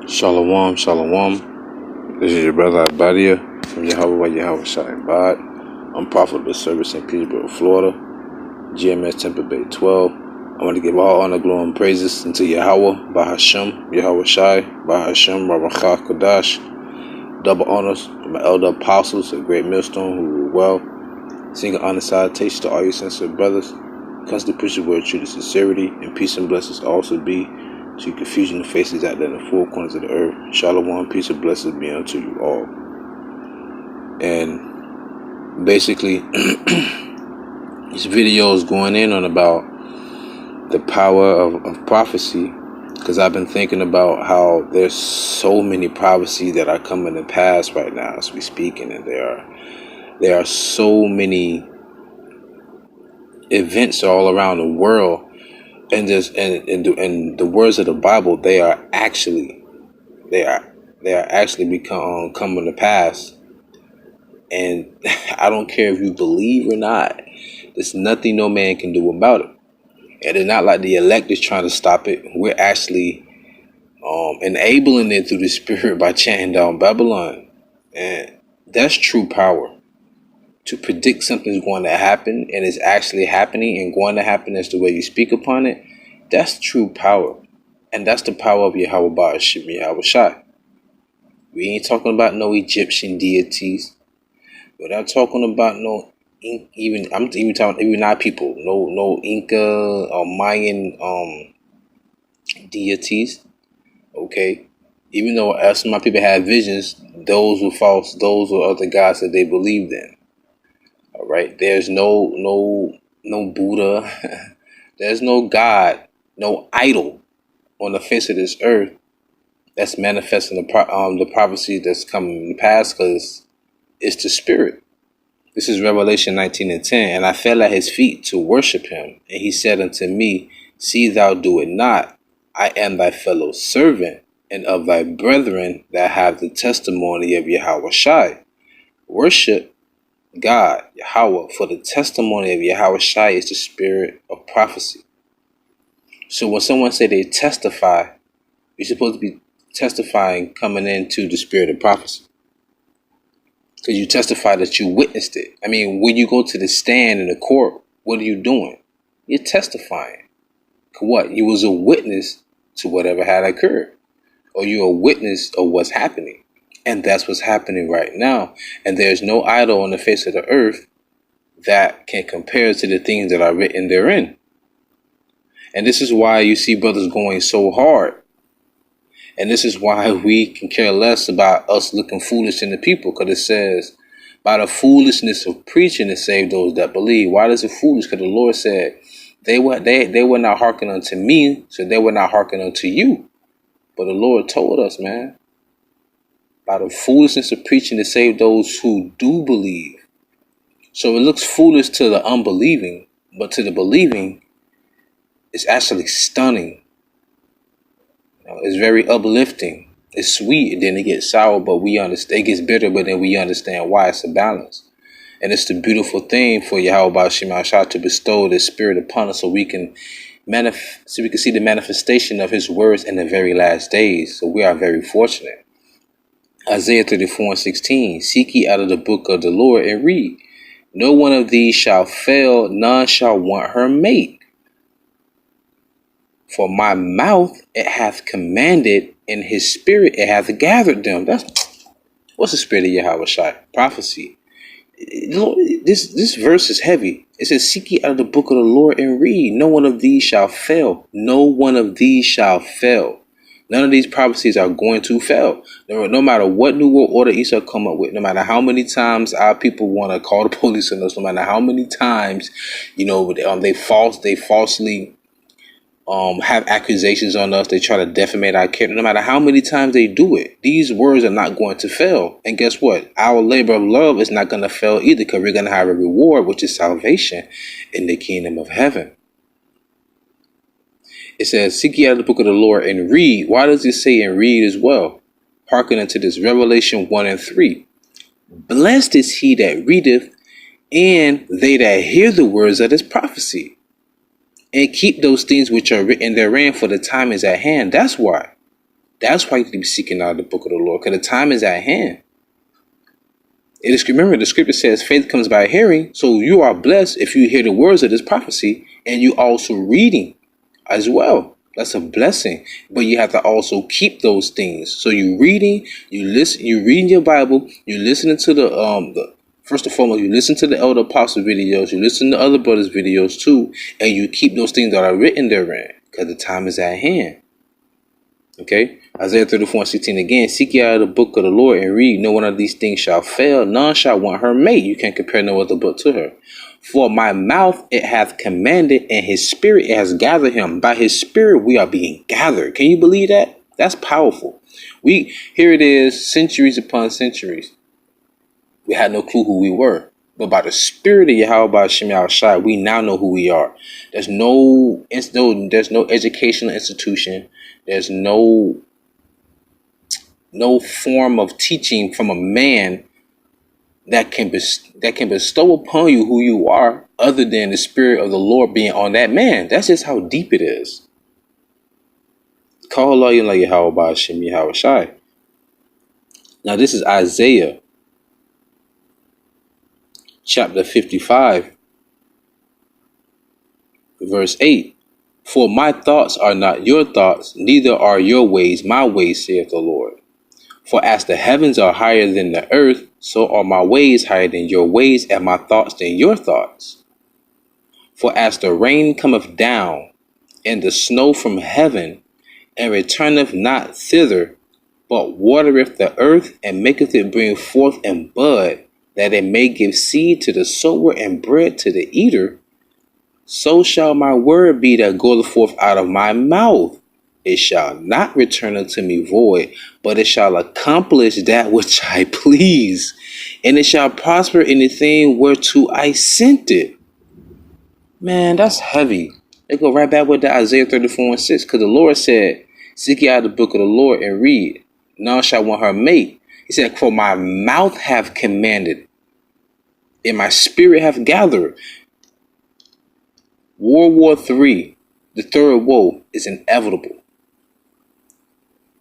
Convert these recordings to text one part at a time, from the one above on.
Shalom, shalom. This is your brother Abadia from YAHAWAH, YAHAWASHI. I'm Prophet of the Service in Peterborough, Florida, GMS Tampa Bay 12. I want to give all honor, glory, and praises unto Yahawah, Bahashem, YAHAWASHI, Bahashem, Rabachah, Kodash. Double honors to my elder apostles, a great millstone who rule well. Sing an honor salutation to all your sincere brothers. Constantly preach the word true to sincerity, and peace and blessings also be to confusion the faces out there in the four corners of the earth. Shalom, peace and blessings be unto you all. And basically, this video is going in on about the power of prophecy, because I've been thinking about how there's so many prophecies that are coming to pass right now as we speaking, and there are so many events all around the world. And the words of the Bible, they are actually coming to pass. And I don't care if you believe or not. There's nothing no man can do about it. And it's not like the elect is trying to stop it. We're actually enabling it through the Spirit by chanting down Babylon. And that's true power. To predict something's going to happen and it's actually happening and going to happen as the way you speak upon it, that's true power. And that's the power of Yahawah Yahawashi. We ain't talking about no Egyptian deities. We're not talking about even not people, no Inca or Mayan deities. Okay. Even though some of my people had visions, those were false, those were other gods that they believed in. All right, there's no Buddha, there's no God, no idol on the face of this earth that's manifesting the prophecy that's coming to pass, because it's the Spirit. This is Revelation 19:10, and I fell at his feet to worship him, and he said unto me, See thou do it not. I am thy fellow servant and of thy brethren that have the testimony of Yahawashi. Worship God, Yahawah, for the testimony of Yahawashi is the spirit of prophecy. So when someone say they testify, you're supposed to be testifying coming into the spirit of prophecy, because you testify that you witnessed it. I mean, when you go to the stand in the court, what are you doing? You're testifying. What? You was a witness to whatever had occurred, or you're a witness of what's happening. And that's what's happening right now. And there's no idol on the face of the earth that can compare to the things that are written therein. And this is why you see brothers going so hard. And this is why we can care less about us looking foolish in the people. Because it says, by the foolishness of preaching to save those that believe. Why is it foolish? Because the Lord said, they were not hearkening unto me, so they were not hearkening unto you. But the Lord told us, man, by the foolishness of preaching to save those who do believe. So it looks foolish to the unbelieving, but to the believing, it's actually stunning. It's very uplifting. It's sweet, and then it gets sour, but we understand. It gets bitter, but then we understand why. It's a balance. And it's the beautiful thing for Yahawah to bestow the Spirit upon us, so we can see the manifestation of His words in the very last days. So we are very fortunate. Isaiah 34:16, Seek ye out of the book of the Lord and read. No one of these shall fail, none shall want her mate. For my mouth it hath commanded, and his spirit it hath gathered them. What's the spirit of Yahawashi? Prophecy. This verse is heavy. It says, Seek ye out of the book of the Lord and read. No one of these shall fail. No one of these shall fail. None of these prophecies are going to fail. No matter what new world order Esau come up with, no matter how many times our people want to call the police on us, no matter how many times, they falsely have accusations on us, they try to defamate our character. No matter how many times they do it, these words are not going to fail. And guess what? Our labor of love is not going to fail either, because we're going to have a reward, which is salvation in the kingdom of heaven. It says, Seek ye out of the book of the Lord and read. Why does it say and read as well? Hearken unto this, Revelation 1:3. Blessed is he that readeth, and they that hear the words of this prophecy, and keep those things which are written therein, for the time is at hand. That's why. That's why you need to be seeking out the book of the Lord, because the time is at hand. Remember, the scripture says faith comes by hearing. So you are blessed if you hear the words of this prophecy and you also reading as well. That's a blessing. But you have to also keep those things. So you reading, you listen, you reading your Bible, you listening to the first and foremost, you listen to the elder apostle videos, you listen to other brothers' videos too, and you keep those things that are written therein, because the time is at hand. Okay, Isaiah 34:16 again. Seek ye out the book of the Lord and read. No one of these things shall fail. None shall want her mate. You can't compare no other book to her. For my mouth it hath commanded, and his spirit it has gathered him. By his spirit we are being gathered. Can you believe that? That's powerful. Here it is, centuries upon centuries. We had no clue who we were. But by the spirit of YAHAWASHI, we now know who we are. There's no educational institution. There's no form of teaching from a man that can bestow upon you who you are, other than the spirit of the Lord being on that man. That's just how deep it is. Call Allah YAHAWASHI. Now this is Isaiah chapter 55, verse 8. For my thoughts are not your thoughts, neither are your ways my ways, saith the Lord. For as the heavens are higher than the earth, so are my ways higher than your ways, and my thoughts than your thoughts. For as the rain cometh down, and the snow from heaven, and returneth not thither, but watereth the earth, and maketh it bring forth and bud, that it may give seed to the sower and bread to the eater, so shall my word be that goeth forth out of my mouth. It shall not return unto me void, but it shall accomplish that which I please, and it shall prosper in the thing whereto I sent it. Man, that's heavy. They go right back with the Isaiah 34:6, because the Lord said, seek ye out the book of the Lord and read. None shall want her mate. He said, for my mouth have commanded, and my spirit hath gathered. World War III, the third woe, is inevitable.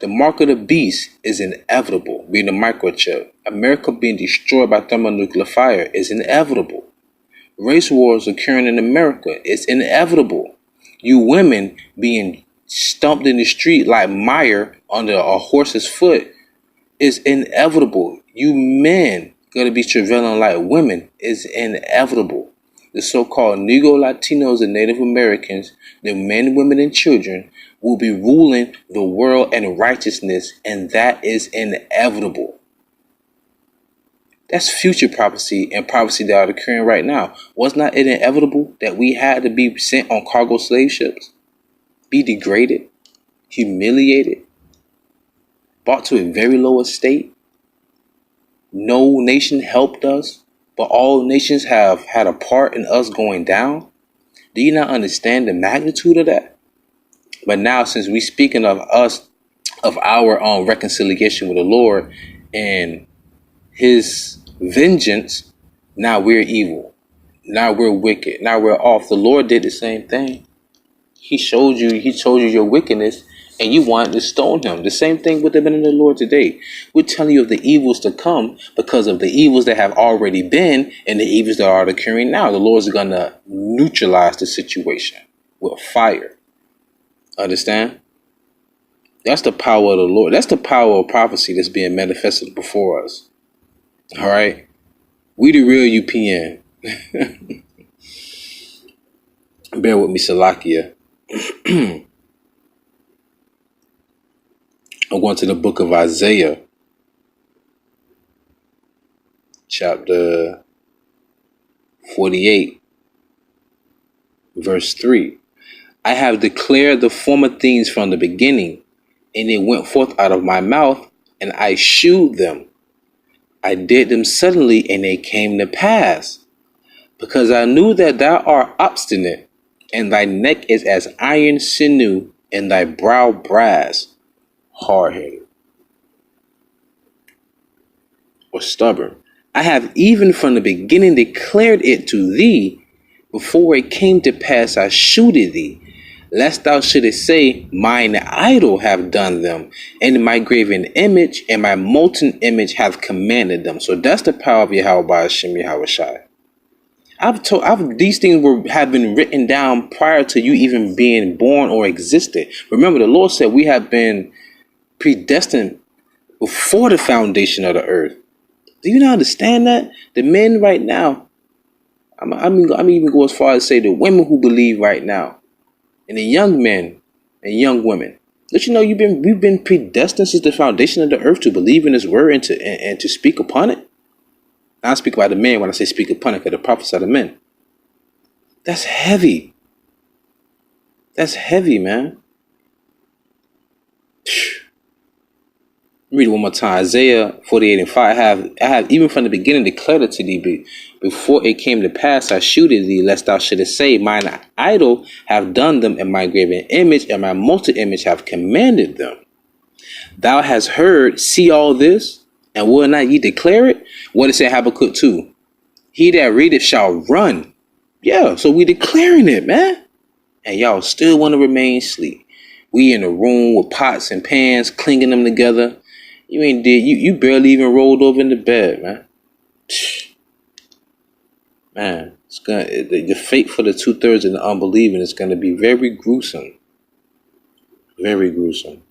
The mark of the beast is inevitable, being the microchip. America being destroyed by thermonuclear fire is inevitable. Race wars occurring in America is inevitable. You women being stumped in the street like mire under a horse's foot is inevitable. You men gonna be travailing like women is inevitable. The so-called Negro Latinos and Native Americans, the men, women, and children, will be ruling the world in righteousness, and that is inevitable. That's future prophecy and prophecy that are occurring right now. Was not it inevitable that we had to be sent on cargo slave ships, be degraded, humiliated, brought to a very low estate? No nation helped us, but all nations have had a part in us going down. Do you not understand the magnitude of that? But now, since we speaking of us, of our own reconciliation with the Lord and his vengeance, now we're evil. Now we're wicked. Now we're off. The Lord did the same thing. He showed you your wickedness, and you wanted to stone him. The same thing would have been in the Lord today. We're telling you of the evils to come because of the evils that have already been and the evils that are occurring now. The Lord's going to neutralize the situation with fire. Understand? That's the power of the Lord. That's the power of prophecy that's being manifested before us. All right? We the real UPN. Bear with me, Salakia. I'm going to the book of Isaiah, chapter 48, verse 3. I have declared the former things from the beginning, and it went forth out of my mouth, and I shewed them. I did them suddenly, and they came to pass, because I knew that thou art obstinate, and thy neck is as iron sinew, and thy brow brass, hard-headed, or stubborn. I have even from the beginning declared it to thee. Before it came to pass, I shewed thee. lest thou shouldest say, mine idol have done them, and my graven image and my molten image have commanded them. So that's the power of YAHAWASHI, YAHAWASHI. These things have been written down prior to you even being born or existed. Remember, the Lord said we have been predestined before the foundation of the earth. Do you not understand that? The men right now, I'm even go as far as say the women who believe right now, and the young men and young women. Don't you know we've been predestined since the foundation of the earth to believe in His word and to speak upon it? I speak about the men when I say speak upon it, because the prophets are the men. That's heavy. That's heavy, man. Read it one more time. Isaiah 48:5. I have even from the beginning declared it to thee, before it came to pass, I shewed thee, lest thou shouldest say, mine idol have done them, and my graven image and my molten image have commanded them. Thou hast heard, see all this, and will not ye declare it? What it say Habakkuk 2? He that readeth shall run. Yeah, so we declaring it, man. And y'all still want to remain asleep. We in a room with pots and pans, clinking them together. You ain't did. You barely even rolled over in the bed, man. Man, it's gonna the fate for the 2/3 of the unbelieving is gonna be very gruesome. Very gruesome.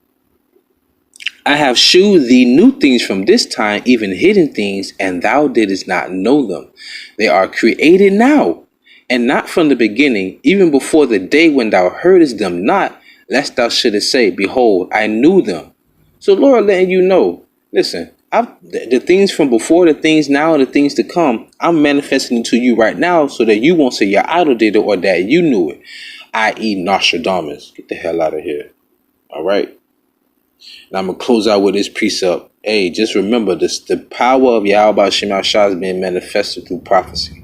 I have shewed thee new things from this time, even hidden things, and thou didst not know them. They are created now, and not from the beginning, even before the day when thou heardest them not, lest thou shouldest say, behold, I knew them. So Lord letting you know, listen, the things from before, the things now, and the things to come, I'm manifesting to you right now so that you won't say your idol did it or that you knew it, i.e. Nostradamus. Get the hell out of here. All right. Now I'm going to close out with this precept. Hey, just remember this: the power of YAHAWASHI is being manifested through prophecy.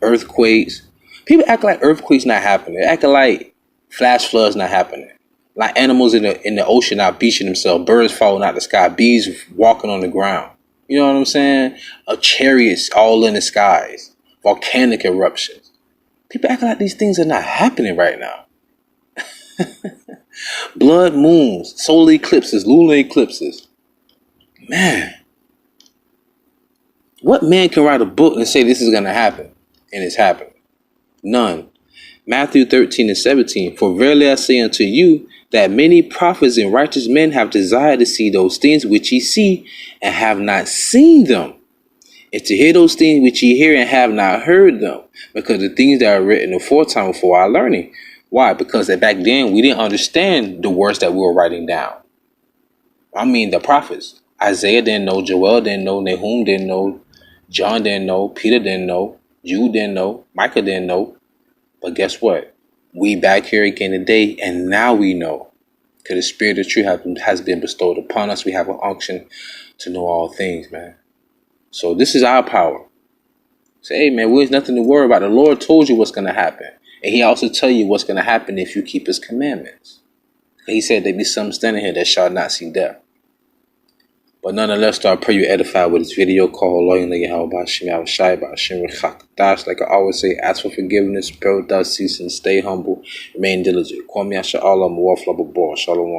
Earthquakes. People act like earthquakes not happening. They act like flash floods not happening. Like animals in the ocean not beaching themselves. Birds falling out the sky. Bees walking on the ground. You know what I'm saying? Chariots all in the skies. Volcanic eruptions. People act like these things are not happening right now. Blood moons, solar eclipses, lunar eclipses. Man, what man can write a book and say this is going to happen? And it's happening. None. Matthew 13:17. For verily I say unto you, that many prophets and righteous men have desired to see those things which ye see, and have not seen them, and to hear those things which ye hear, and have not heard them. Because the things that are written aforetime for our learning. Why? Because back then we didn't understand the words that we were writing down. I mean the prophets. Isaiah didn't know, Joel didn't know, Nahum didn't know, John didn't know, Peter didn't know, Jude didn't know, Micah didn't know. But guess what? We back here again today, and now we know. Because the Spirit of truth has been bestowed upon us. We have an unction to know all things, man. So this is our power. Say, hey, man, there's nothing to worry about. The Lord told you what's going to happen. And He also tell you what's going to happen if you keep His commandments. He said there be some standing here that shall not see death. But nonetheless, I pray you edified with this video called YAHAWASHI. Like I always say, ask for forgiveness, pray without ceasing, stay humble, remain diligent. Call me Asha Allah, Shalom.